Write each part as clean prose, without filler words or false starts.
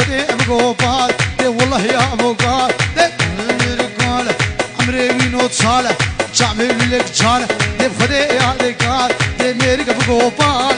فدي أبقوبال دي والله يا أبقال دي مرقال عمري وينو تصالة شعبي لك جالة دي فدي يا رقال دي مرق أبقوبال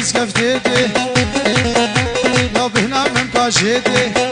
مسكفتي لو بهنا من كاشيتي